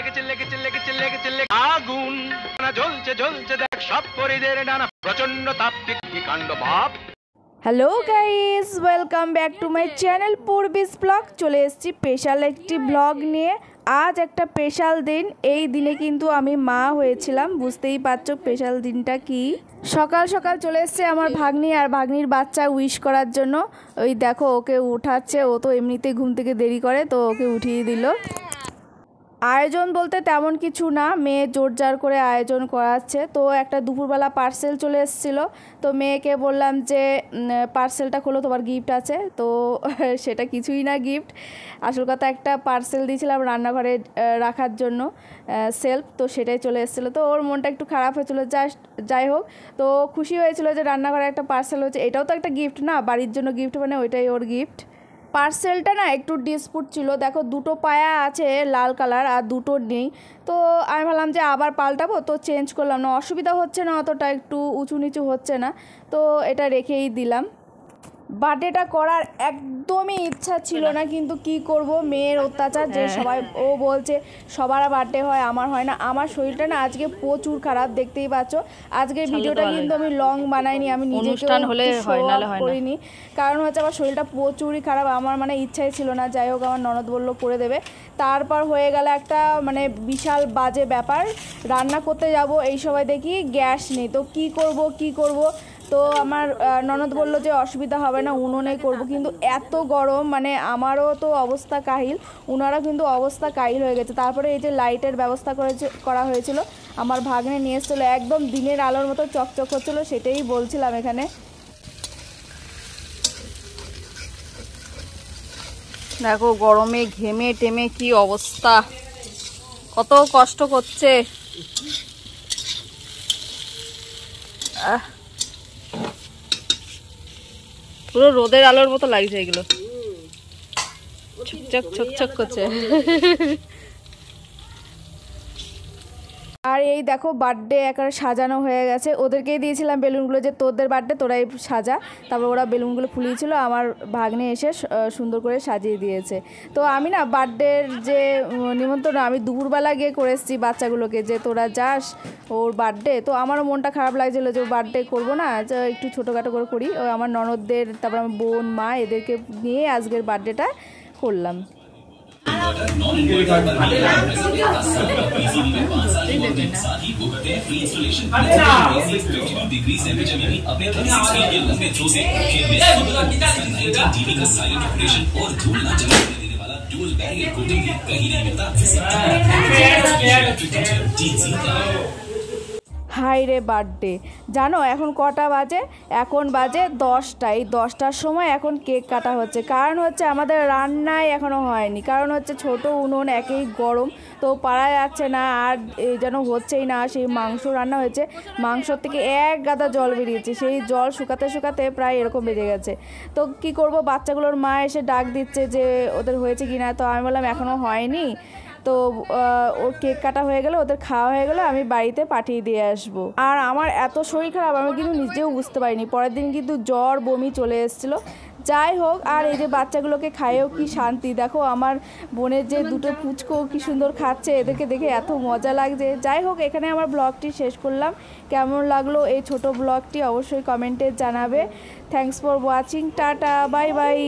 লেগেছে লেগেছে লেগেছে লেগেছে আগুন জ্বলছে জ্বলছে দেখ সব পরিদের ডানা প্রচন্ড তাপ কি কাণ্ড ভাব। Hello guys, welcome back to my channel Purbi's blog. চলে এসেছি স্পেশাল একটি ব্লগ নিয়ে। আজ একটা স্পেশাল দিন। এই দিনে কিন্তু আমি মা হয়েছিলাম, বুঝতেই পারছো স্পেশাল দিনটা কি। সকাল সকাল চলে এসছে আমার ভাগ্নি আর ভাগ্নির বাচ্চা উইশ করার জন্য। ওই দেখো ওকে উঠাচ্ছে, ও তো এমনিতেই ঘুম থেকে দেরি করে, তো ওকে উঠিয়ে দিল। আয়োজন বলতে তেমন কিছু না, মেয়ে জোরজার করে আয়োজন করাচ্ছে। তো একটা দুপুরবেলা পার্সেল চলে এসেছিলো, তো মেয়েকে বললাম যে পার্সেলটা খোলো, তোমার গিফট আছে। তো সেটা কিছুই না গিফট, আসল কথা একটা পার্সেল দিয়েছিলাম রান্নাঘরে রাখার জন্য সেলফ, তো সেটাই চলে এসেছিলো। তো ওর মনটা একটু খারাপ হয়েছিল, যাই হোক। তো খুশি হয়েছিল যে রান্নাঘরে একটা পার্সেল হয়েছে, এটাও তো একটা গিফট না, বাড়ির জন্য গিফট, মানে ওইটাই ওর গিফট। পার্সেলটা না একটু ডিসপুট ছিল, দেখো দুটো পায়া আছে লাল কালার আর দুটো নেই। তো আমি ভাবলাম যে আবার পাল্টাবো, তো চেঞ্জ করলাম না, অসুবিধা হচ্ছে না অতটা, একটু উঁচু নিচু হচ্ছে না, তো এটা রেখেই দিলাম। বার্থডেটা করার একদমই ইচ্ছা ছিল না, কিন্তু কি করব, মেয়ের অত্যাচার, যে সবাই ও বলছে সবার বার্থডে হয় আমার হয় না। আমার শরীরটা না আজকে প্রচুর খারাপ, দেখতেই পাচ্ছ। আজকের ভিডিওটা কিন্তু আমি লং বানাইনি, আমি নিজেকে করিনি, কারণ হচ্ছে আমার শরীরটা প্রচুরই খারাপ। আমার মানে ইচ্ছাই ছিল না, যাই হোক আমার ননদ বললো করে দেবে। তারপর হয়ে গেল একটা মানে বিশাল বাজে ব্যাপার, রান্না করতে যাব এই সময় দেখি গ্যাস নেই, তো কি করব। তো আমার ননদ বললো যে অসুবিধা হবে না, উনুনে করব, কিন্তু এত গরম, মানে আমারও তো অবস্থা কাহিল, উনারা কিন্তু অবস্থা কাহিল হয়ে গেছে। তারপরে এই যে লাইটের ব্যবস্থা করা হয়েছিল, আমার ভাগ্নে নিয়ে এসেছিলো, একদম দিনের আলোর মতো চকচক হচ্ছিলো, সেটাই বলছিলাম এখানে। দেখো গরমে ঘেমে টেমে কি অবস্থা, কত কষ্ট করছে। পুরো রোদের আলোর মতো লাগছে এগুলো, ছকছক করছে। আর এই দেখো বার্থডে একেবারে সাজানো হয়ে গেছে, ওদেরকেই দিয়েছিলাম বেলুনগুলো যে তোদের বার্থডে তোরাই সাজা, তারপর ওরা বেলুনগুলো ফুলিয়েছিল, আমার ভাগ্নে এসে সুন্দর করে সাজিয়ে দিয়েছে। তো আমি না বার্থডের যে নিমন্ত্রণ আমি দুপুরবেলা গিয়ে করে এসেছি বাচ্চাগুলোকে, যে তোরা যাস ওর বার্থডে। তো আমারও মনটা খারাপ লাগছিলো যে বার্থডে করবো না, যে একটু ছোটোখাটো করে করি। ওই আমার ননদদের, তারপর আমার বোন মা এদেরকে নিয়ে আজকের বার্থডেটা করলাম। হাই রে বার্থডে, জানো এখন কটা বাজে? এখন বাজে 10টা। এই 10টার সময় এখন কেক কাটা হচ্ছে, কারণ হচ্ছে আমাদের রান্নাই এখনও হয়নি, কারণ হচ্ছে ছোট উনুন, একেই গরম, তো পারা যাচ্ছে না, আর যেন হচ্ছেই না। সেই মাংস রান্না হয়েছে, মাংসর থেকে এক গাদা জল বেরিয়েছে, সেই জল শুকাতে শুকাতে প্রায় এরকম বেজে গেছে। তো কি করব, বাচ্চাগুলোর মা এসে ডাক দিচ্ছে যে ওদের হয়েছে কি না, তো আমি বললাম এখনও হয়নি। তো ওর কেক কাটা হয়ে গেলে, ওদের খাওয়া হয়ে গেলে আমি বাড়িতে পাঠিয়ে দিয়ে আসবো। আর আমার এত শরীর খারাপ আমি কিন্তু নিজেও বুঝতে পারিনি, পরের দিন কিন্তু জ্বর বমি চলে এসেছিলো। যাই হোক, আর এই যে বাচ্চাগুলোকে খাইয়েও কি শান্তি, দেখো আমার বোনের যে দুটো পুচকো কি সুন্দর খাচ্ছে, এদেরকে দেখে এত মজা লাগছে। যাই হোক, এখানে আমার ব্লগটি শেষ করলাম। কেমন লাগলো এই ছোট ব্লগটি অবশ্যই কমেন্টে জানাবে। Thanks for watching, tata, bye bye.